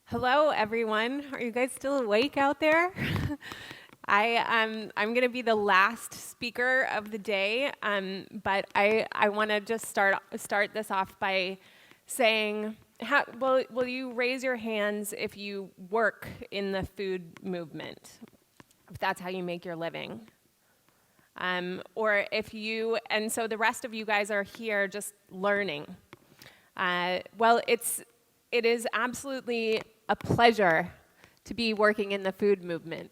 Hello, everyone. Are you guys still awake out there? I'm going to be the last speaker of the day, but I want to just start this off by saying, will you raise your hands if you work in the food movement, if that's how you make your living? Or if you, and so the rest of you guys are here just learning. It is absolutely a pleasure to be working in the food movement.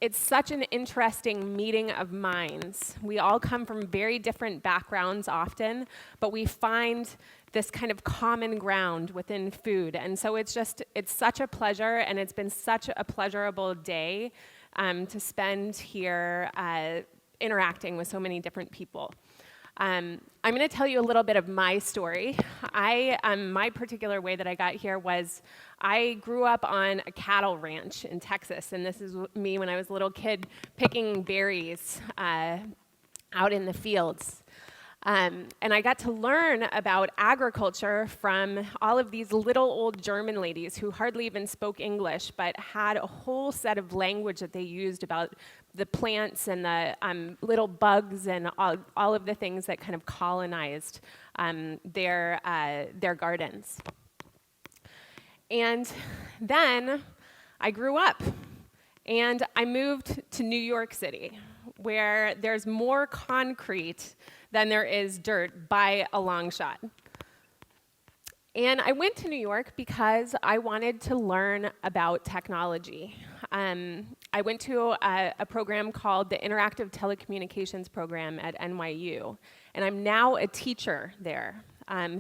It's such an interesting meeting of minds. We all come from very different backgrounds often, but we find this kind of common ground within food. And so it's such a pleasure, and it's been such a pleasurable day to spend here interacting with so many different people. I'm going to tell you a little bit of my story. My particular way that I got here was I grew up on a cattle ranch in Texas, and this is me when I was a little kid picking berries out in the fields. And I got to learn about agriculture from all of these little old German ladies who hardly even spoke English, but had a whole set of language that they used about the plants and the little bugs and all of the things that kind of colonized their gardens. And then I grew up, and I moved to New York City, where there's more concrete than there is dirt by a long shot. And I went to New York because I wanted to learn about technology. I went to a program called the Interactive Telecommunications Program at NYU, and I'm now a teacher there. I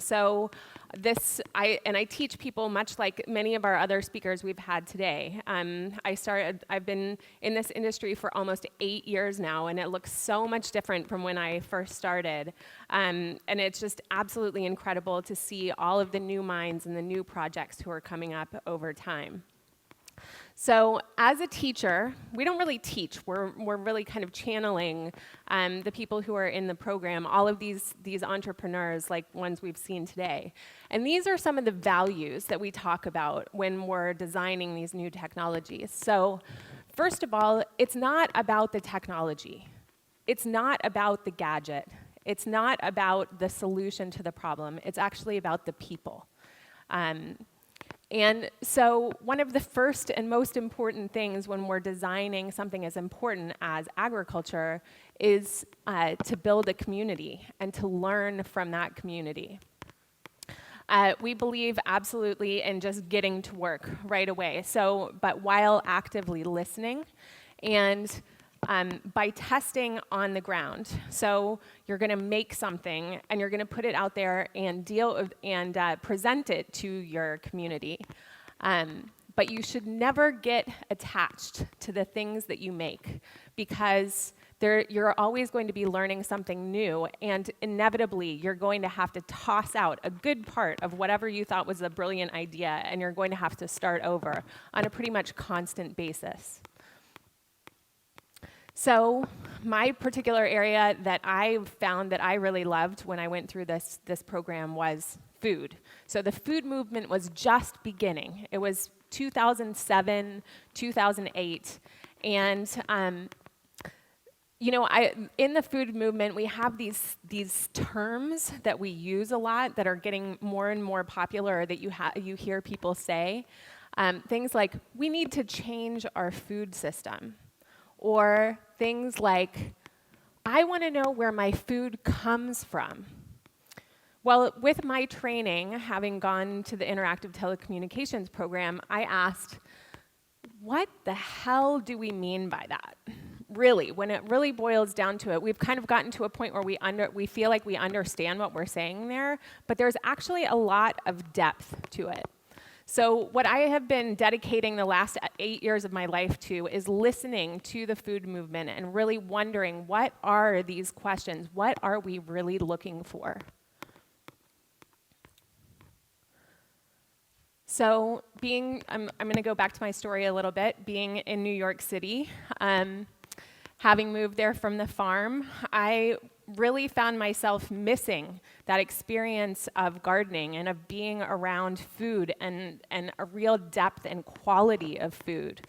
teach people much like many of our other speakers we've had today. I've been in this industry for almost 8 years now, and it looks so much different from when I first started. And it's just absolutely incredible to see all of the new minds and the new projects who are coming up over time. So as a teacher, we don't really teach. We're really kind of channeling the people who are in the program, all of these entrepreneurs like ones we've seen today. And these are some of the values that we talk about when we're designing these new technologies. So first of all, it's not about the technology. It's not about the gadget. It's not about the solution to the problem. It's actually about the people. And so one of the first and most important things when we're designing something as important as agriculture is to build a community and to learn from that community. We believe absolutely in just getting to work right away, but while actively listening and by testing on the ground. So you're going to make something, and you're going to put it out there and present it to your community. But you should never get attached to the things that you make, because you're always going to be learning something new, and inevitably you're going to have to toss out a good part of whatever you thought was a brilliant idea, and you're going to have to start over on a pretty much constant basis. So my particular area that I found that I really loved when I went through this program was food. So the food movement was just beginning. It was 2007, 2008, and in the food movement, we have these terms that we use a lot that are getting more and more popular that you hear people say. Things like, we need to change our food system. Or things like, I want to know where my food comes from. Well, with my training, having gone to the Interactive Telecommunications Program, I asked, what the hell do we mean by that? Really, when it really boils down to it, we've kind of gotten to a point where we feel like we understand what we're saying there, but there's actually a lot of depth to it. So what I have been dedicating the last 8 years of my life to is listening to the food movement and really wondering, what are these questions? What are we really looking for? So I'm going to go back to my story a little bit. Being in New York City, having moved there from the farm, I really found myself missing that experience of gardening and of being around food and a real depth and quality of food.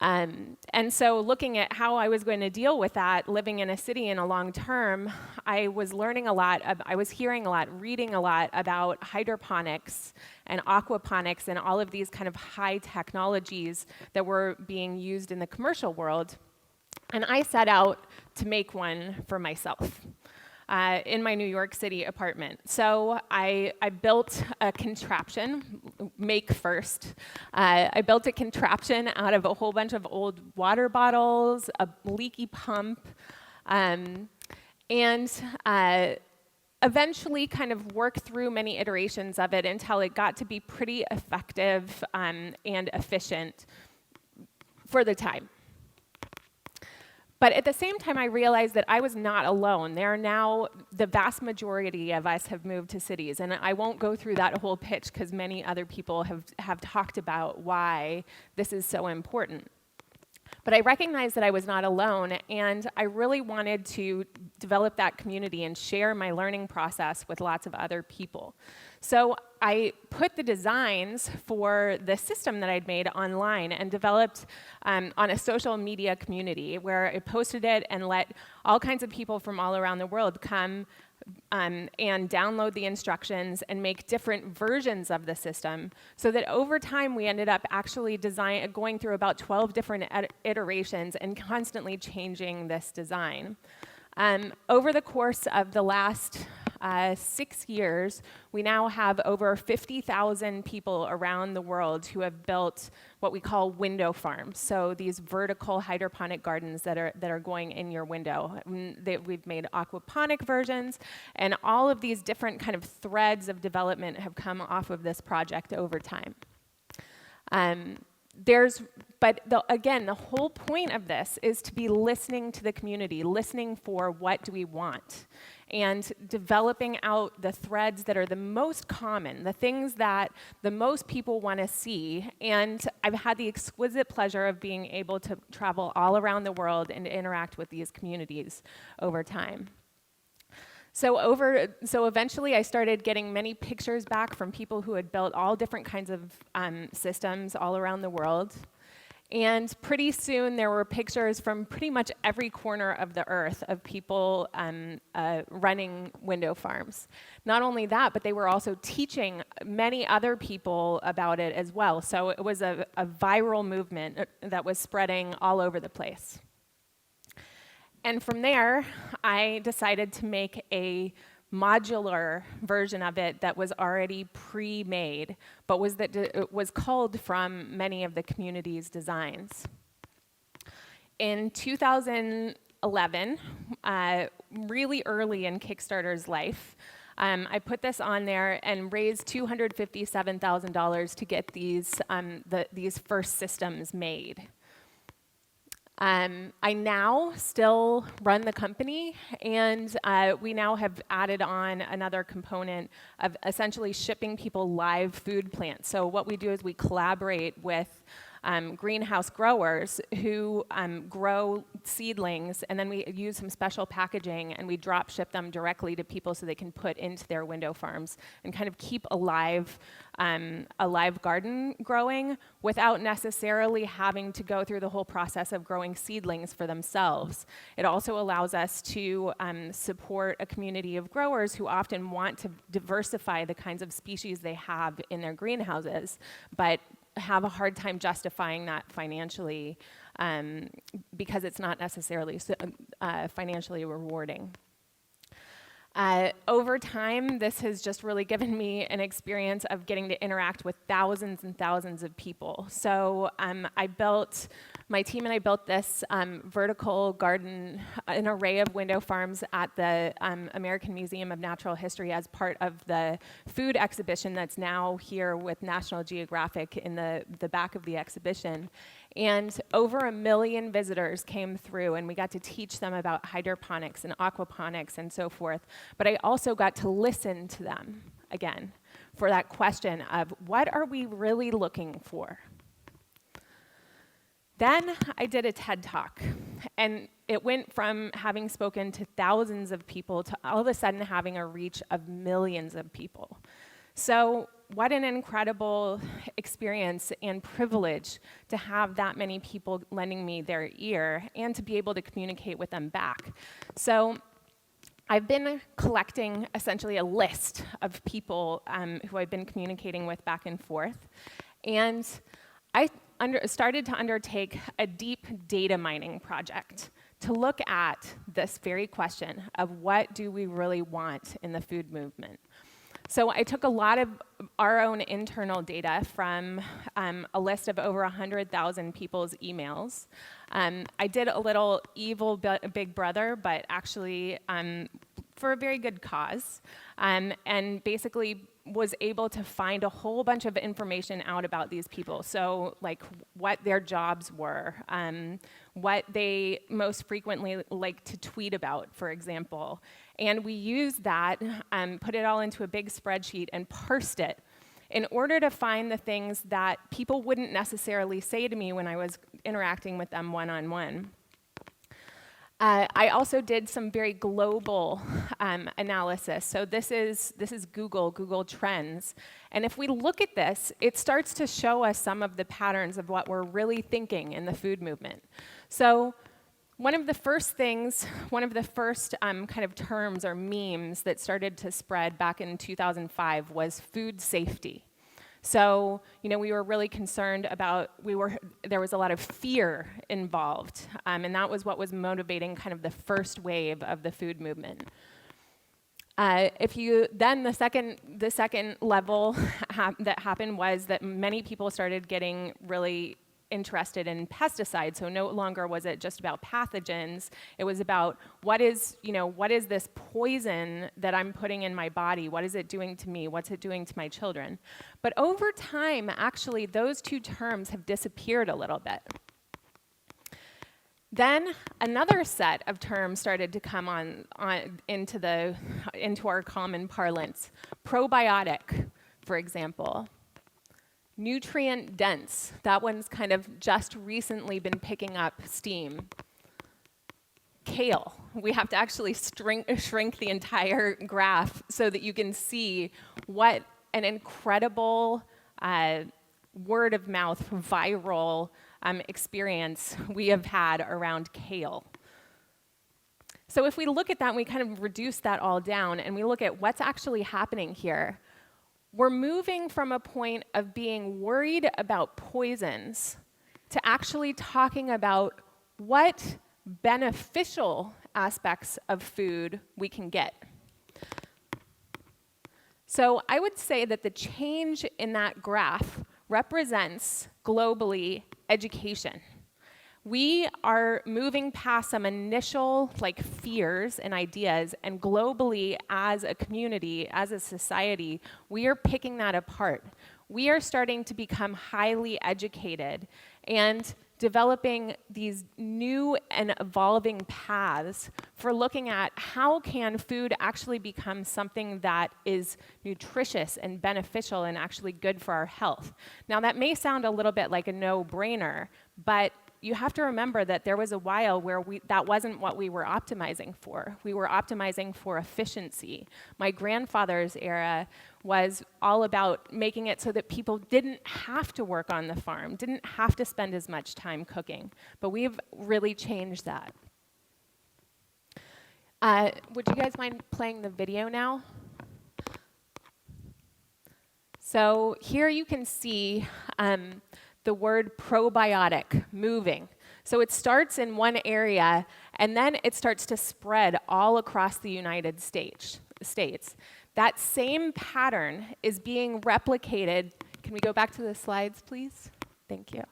And so looking at how I was going to deal with that, living in a city in a long term, I was learning a lot, I was hearing a lot, reading a lot about hydroponics and aquaponics and all of these kind of high technologies that were being used in the commercial world. And I set out to make one for myself. In my New York City apartment. So I built a contraption, make first. I built a contraption out of a whole bunch of old water bottles, a leaky pump, and eventually kind of worked through many iterations of it until it got to be pretty effective and efficient for the time. But at the same time, I realized that I was not alone. There are now, the vast majority of us have moved to cities, and I won't go through that whole pitch because many other people have talked about why this is so important. But I recognized that I was not alone, and I really wanted to develop that community and share my learning process with lots of other people. So I put the designs for the system that I'd made online and developed on a social media community where I posted it and let all kinds of people from all around the world come and download the instructions and make different versions of the system, so that over time we ended up actually going through about 12 different iterations and constantly changing this design. Over the course of the last 6 years, we now have over 50,000 people around the world who have built what we call Windowfarms. So these vertical hydroponic gardens that are going in your window. We've made aquaponic versions, and all of these different kind of threads of development have come off of this project over time. Again, the whole point of this is to be listening to the community, listening for what do we want, and developing out the threads that are the most common, the things that the most people want to see. And I've had the exquisite pleasure of being able to travel all around the world and interact with these communities over time. So eventually I started getting many pictures back from people who had built all different kinds of systems all around the world. And pretty soon there were pictures from pretty much every corner of the earth of people running Windowfarms. Not only that, but they were also teaching many other people about it as well. So it was a viral movement that was spreading all over the place. And from there, I decided to make a modular version of it that was already pre-made, but was culled from many of the community's designs. In 2011, really early in Kickstarter's life, I put this on there and raised $257,000 to get these first systems made. I now still run the company, and we now have added on another component of essentially shipping people live food plants. So what we do is we collaborate with greenhouse growers who grow seedlings, and then we use some special packaging and we drop ship them directly to people so they can put into their window farms and kind of keep a live garden growing without necessarily having to go through the whole process of growing seedlings for themselves. It also allows us to support a community of growers who often want to diversify the kinds of species they have in their greenhouses, but have a hard time justifying that financially because it's not necessarily financially rewarding. Over time, this has just really given me an experience of getting to interact with thousands and thousands of people. So my team and I built this vertical garden, an array of window farms at the American Museum of Natural History as part of the food exhibition that's now here with National Geographic in the back of the exhibition. And over 1 million visitors came through, and we got to teach them about hydroponics and aquaponics and so forth. But I also got to listen to them, again, for that question of what are we really looking for? Then I did a TED Talk, and it went from having spoken to thousands of people to all of a sudden having a reach of millions of people. So what an incredible experience and privilege to have that many people lending me their ear and to be able to communicate with them back. So I've been collecting essentially a list of people who I've been communicating with back and forth, and I started to undertake a deep data mining project to look at this very question of what do we really want in the food movement. So I took a lot of our own internal data from a list of over 100,000 people's emails. I did a little evil big brother, but actually for a very good cause, and basically was able to find a whole bunch of information out about these people. So like what their jobs were, what they most frequently like to tweet about, for example. And we used that, put it all into a big spreadsheet and parsed it in order to find the things that people wouldn't necessarily say to me when I was interacting with them one-on-one. I also did some very global analysis. So this is Google Trends. And if we look at this, it starts to show us some of the patterns of what we're really thinking in the food movement. So one of the first kind of terms or memes that started to spread back in 2005 was food safety. So, we were really concerned about, there was a lot of fear involved, and that was what was motivating kind of the first wave of the food movement. Then the second level that happened was that many people started getting really interested in pesticides. So no longer was it just about pathogens. It was about what is this poison that I'm putting in my body? What is it doing to me? What's it doing to my children? But over time, actually, those two terms have disappeared a little bit. Then another set of terms started to come into our common parlance. Probiotic, for example. Nutrient dense, that one's kind of just recently been picking up steam. Kale, we have to actually shrink the entire graph so that you can see what an incredible word of mouth, viral experience we have had around kale. So if we look at that and we kind of reduce that all down and we look at what's actually happening here, we're moving from a point of being worried about poisons to actually talking about what beneficial aspects of food we can get. So I would say that the change in that graph represents globally education. We are moving past some initial fears and ideas, and globally as a community, as a society, we are picking that apart. We are starting to become highly educated and developing these new and evolving paths for looking at how can food actually become something that is nutritious and beneficial and actually good for our health. Now that may sound a little bit like a no-brainer, but you have to remember that there was a while where that wasn't what we were optimizing for. We were optimizing for efficiency. My grandfather's era was all about making it so that people didn't have to work on the farm, didn't have to spend as much time cooking. But we've really changed that. Would you guys mind playing the video now? So here you can see the word probiotic moving. So it starts in one area, and then it starts to spread all across the United States. That same pattern is being replicated. Can we go back to the slides, please? Thank you.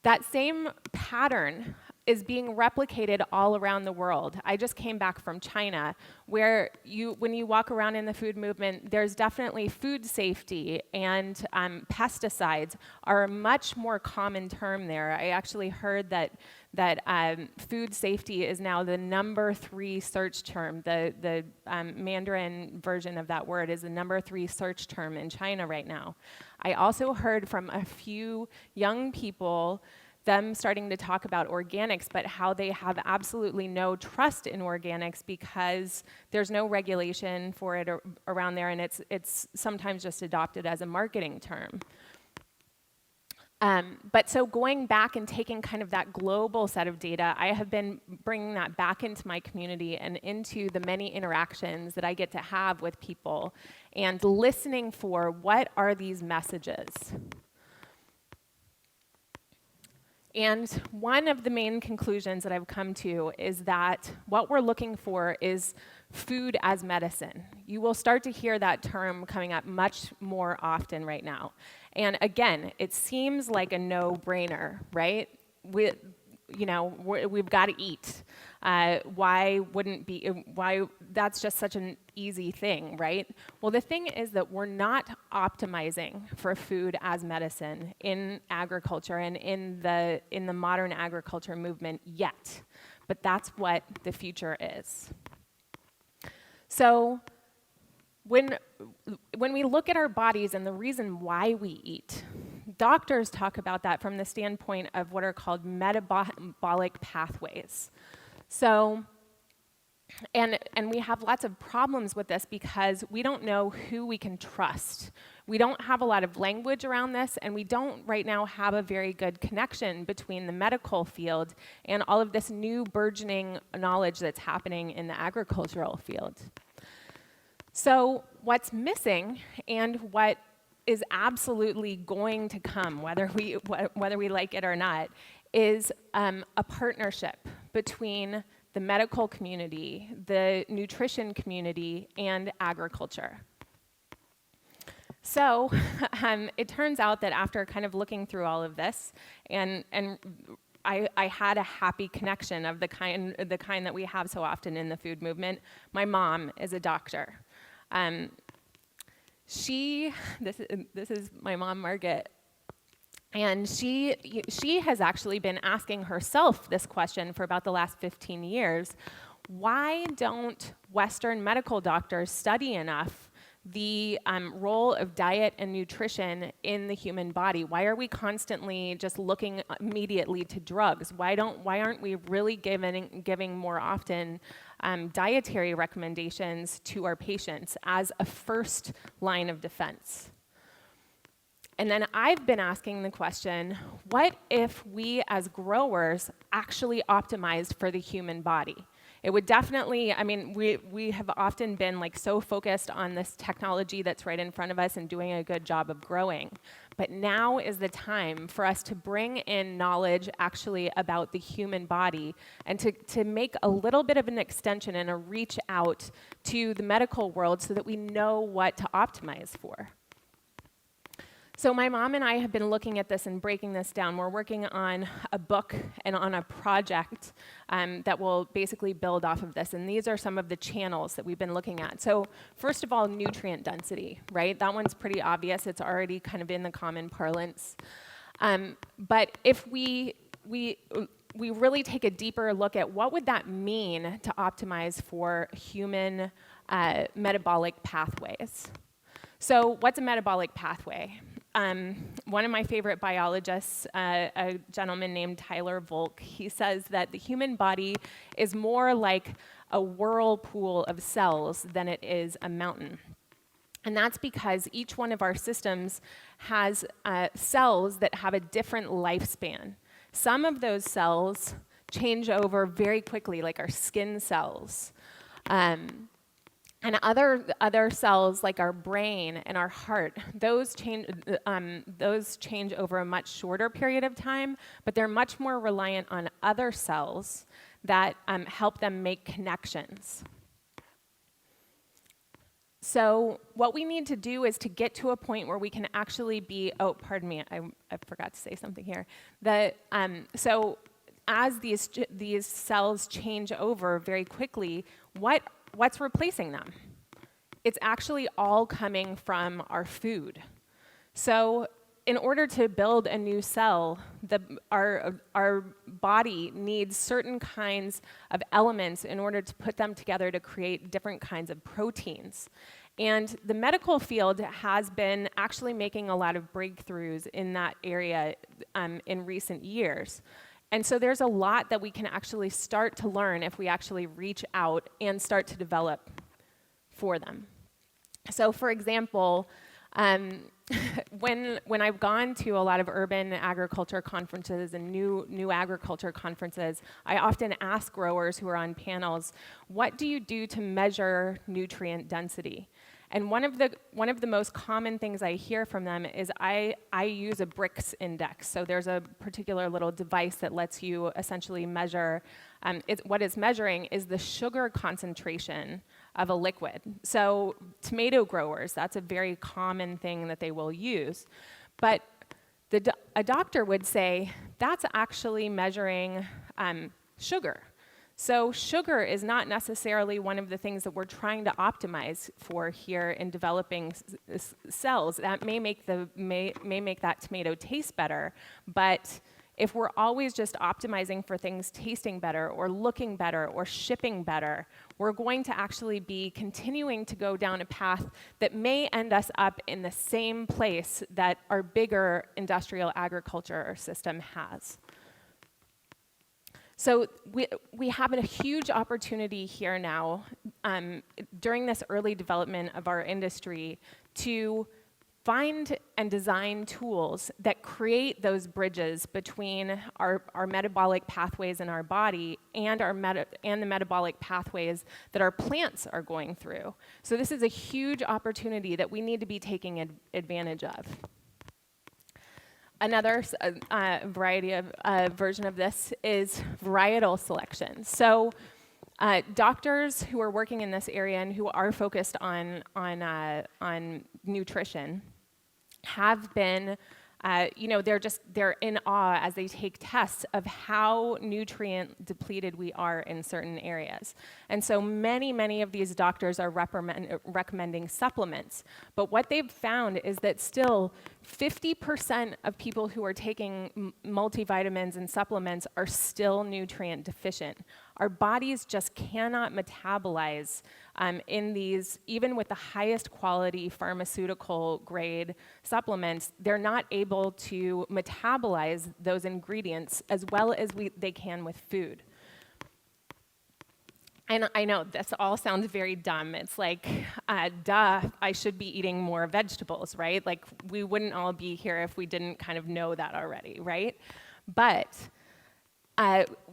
That same pattern is being replicated all around the world. I just came back from China, where when you walk around in the food movement, there's definitely food safety, and pesticides are a much more common term there. I actually heard that that food safety is now the #3 search term. The Mandarin version of that word is the #3 search term in China right now. I also heard from a few young people them starting to talk about organics, but how they have absolutely no trust in organics because there's no regulation for it around there, and it's sometimes just adopted as a marketing term. But so going back and taking kind of that global set of data, I have been bringing that back into my community and into the many interactions that I get to have with people and listening for what are these messages. And one of the main conclusions that I've come to is that what we're looking for is food as medicine. You will start to hear that term coming up much more often right now. And again, it seems like a no-brainer, right? We've got to eat. Why that's just such an easy thing, right? Well, the thing is that we're not optimizing for food as medicine in agriculture and in the modern agriculture movement yet. But that's what the future is. So when we look at our bodies and the reason why we eat, doctors talk about that from the standpoint of what are called metabolic pathways. So, and we have lots of problems with this because we don't know who we can trust. We don't have a lot of language around this, and we don't right now have a very good connection between the medical field and all of this new burgeoning knowledge that's happening in the agricultural field. So what's missing and what is absolutely going to come, whether we like it or not, is a partnership between the medical community, the nutrition community, and agriculture. So it turns out that after kind of looking through all of this, and I had a happy connection of the kind that we have so often in the food movement. My mom is a doctor. This is my mom, Margaret, and she has actually been asking herself this question for about the last 15 years. Why don't Western medical doctors study enough the role of diet and nutrition in the human body? Why are we constantly just looking immediately to drugs? Why aren't we really giving more often dietary recommendations to our patients as a first line of defense? And then I've been asking the question, what if we as growers actually optimized for the human body? It would definitely, we have often been like so focused on this technology that's right in front of us and doing a good job of growing. But now is the time for us to bring in knowledge actually about the human body and to make a little bit of an extension and a reach out to the medical world so that we know what to optimize for. So my mom and I have been looking at this and breaking this down. We're working on a book and on a project that will basically build off of this. And these are some of the channels that we've been looking at. So first of all, nutrient density, right? That one's pretty obvious. It's already kind of in the common parlance. But if we really take a deeper look at what would that mean to optimize for human metabolic pathways. So what's a metabolic pathway? One of my favorite biologists, a gentleman named Tyler Volk, he says that the human body is more like a whirlpool of cells than it is a mountain. And that's because each one of our systems has cells that have a different lifespan. Some of those cells change over very quickly, like our skin cells. And other cells, like our brain and our heart, those change over a much shorter period of time, but they're much more reliant on other cells that help them make connections. So what we need to do is to get to a point where we can actually be, oh, pardon me, I forgot to say something here. So as these cells change over very quickly, what's replacing them? It's actually all coming from our food. So in order to build a new cell, our body needs certain kinds of elements in order to put them together to create different kinds of proteins. And the medical field has been actually making a lot of breakthroughs in that area in recent years. And so there's a lot that we can actually start to learn if we actually reach out and start to develop for them. So for example, when I've gone to a lot of urban agriculture conferences and new agriculture conferences, I often ask growers who are on panels, what do you do to measure nutrient density? And one of the most common things I hear from them is I use a Brix index. So there's a particular little device that lets you essentially measure, what it's measuring is the sugar concentration of a liquid. So tomato growers, that's a very common thing that they will use. But a doctor would say, that's actually measuring sugar. So sugar is not necessarily one of the things that we're trying to optimize for here in developing cells. That may make that tomato taste better, but if we're always just optimizing for things tasting better or looking better or shipping better, we're going to actually be continuing to go down a path that may end us up in the same place that our bigger industrial agriculture system has. So we have a huge opportunity here now during this early development of our industry to find and design tools that create those bridges between our metabolic pathways in our body and the metabolic pathways that our plants are going through. So this is a huge opportunity that we need to be taking advantage of. Another version of this is varietal selection. So doctors who are working in this area and who are focused on nutrition have been, they're in awe as they take tests of how nutrient depleted we are in certain areas. And so many of these doctors are recommending supplements. But what they've found is that still 50% of people who are taking multivitamins and supplements are still nutrient deficient. Our bodies just cannot metabolize in these, even with the highest quality pharmaceutical grade supplements, they're not able to metabolize those ingredients as well as they can with food. And I know this all sounds very dumb. It's like, duh, I should be eating more vegetables, right? Like, we wouldn't all be here if we didn't kind of know that already, right? But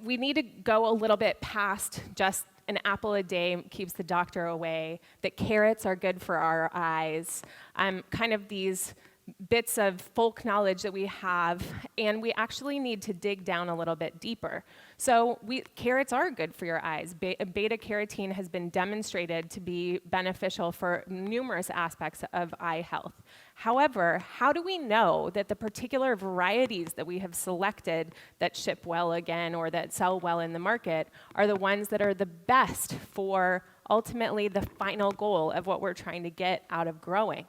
we need to go a little bit past just an apple a day keeps the doctor away, that carrots are good for our eyes, kind of these bits of folk knowledge that we have, and we actually need to dig down a little bit deeper. So carrots are good for your eyes. Beta-carotene has been demonstrated to be beneficial for numerous aspects of eye health. However, how do we know that the particular varieties that we have selected that ship well again or that sell well in the market are the ones that are the best for ultimately the final goal of what we're trying to get out of growing?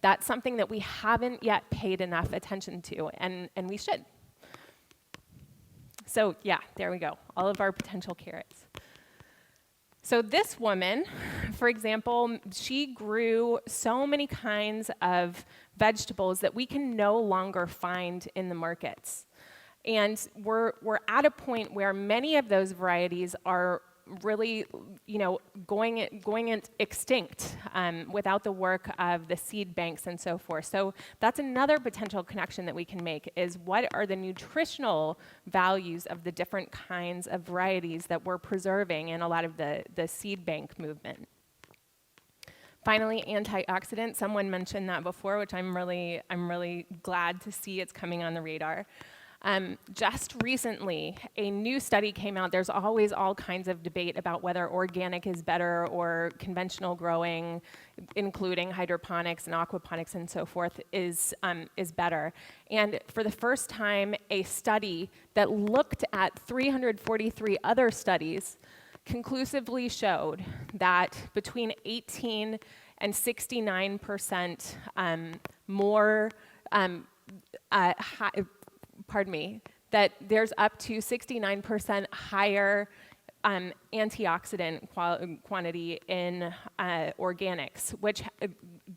That's something that we haven't yet paid enough attention to, and we should. So yeah, there we go, all of our potential carrots. So this woman, for example, she grew so many kinds of vegetables that we can no longer find in the markets. And we're at a point where many of those varieties are really, going extinct without the work of the seed banks and so forth. So that's another potential connection that we can make, is what are the nutritional values of the different kinds of varieties that we're preserving in a lot of the seed bank movement. Finally, antioxidants. Someone mentioned that before, which I'm really glad to see it's coming on the radar. Just recently, a new study came out. There's always all kinds of debate about whether organic is better or conventional growing, including hydroponics and aquaponics and so forth, is better. And for the first time, a study that looked at 343 other studies conclusively showed that between 18 and 69% more that there's up to 69% higher antioxidant quantity in organics, which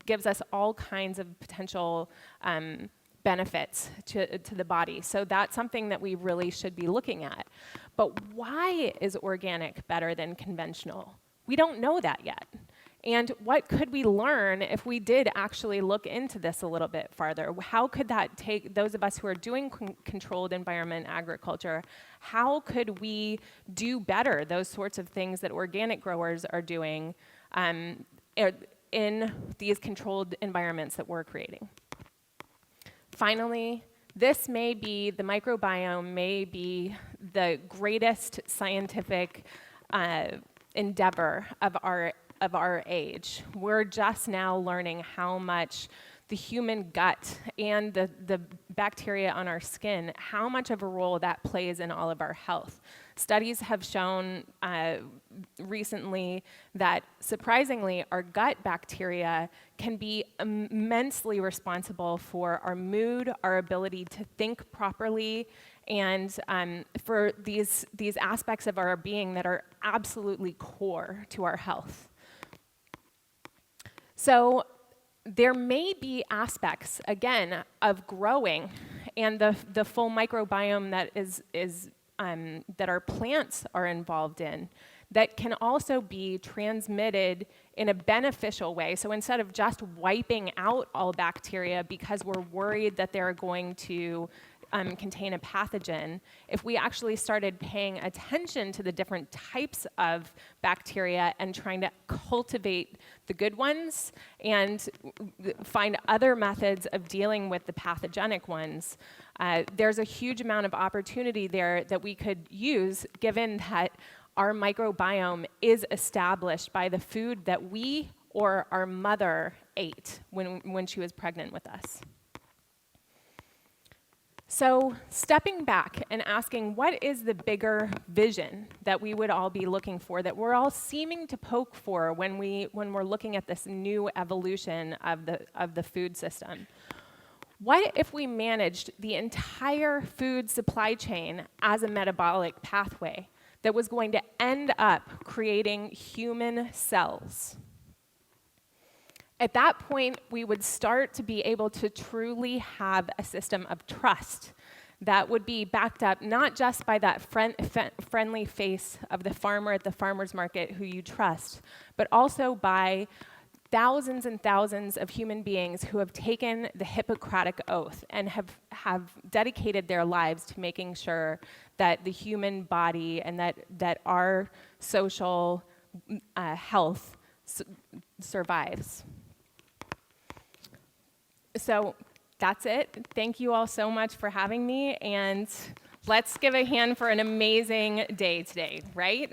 gives us all kinds of potential benefits to the body. So that's something that we really should be looking at. But why is organic better than conventional? We don't know that yet. And what could we learn if we did actually look into this a little bit farther? How could that take those of us who are doing controlled environment agriculture, how could we do better those sorts of things that organic growers are doing in these controlled environments that we're creating? Finally, the microbiome may be the greatest scientific endeavor of our age. We're just now learning how much the human gut and the bacteria on our skin, how much of a role that plays in all of our health. Studies have shown recently that, surprisingly, our gut bacteria can be immensely responsible for our mood, our ability to think properly, and for these aspects of our being that are absolutely core to our health. So there may be aspects, again, of growing and the full microbiome that our plants are involved in that can also be transmitted in a beneficial way. So instead of just wiping out all bacteria because we're worried that they're going to contain a pathogen, if we actually started paying attention to the different types of bacteria and trying to cultivate the good ones and find other methods of dealing with the pathogenic ones, there's a huge amount of opportunity there that we could use, given that our microbiome is established by the food that we or our mother ate when she was pregnant with us. So stepping back and asking, what is the bigger vision that we would all be looking for, that we're all seeming to poke for when we're looking at this new evolution of the food system? What if we managed the entire food supply chain as a metabolic pathway that was going to end up creating human cells? At that point, we would start to be able to truly have a system of trust that would be backed up not just by that friendly face of the farmer at the farmer's market who you trust, but also by thousands and thousands of human beings who have taken the Hippocratic Oath and have dedicated their lives to making sure that the human body and that our social health survives. So that's it. Thank you all so much for having me, and let's give a hand for an amazing day today, right?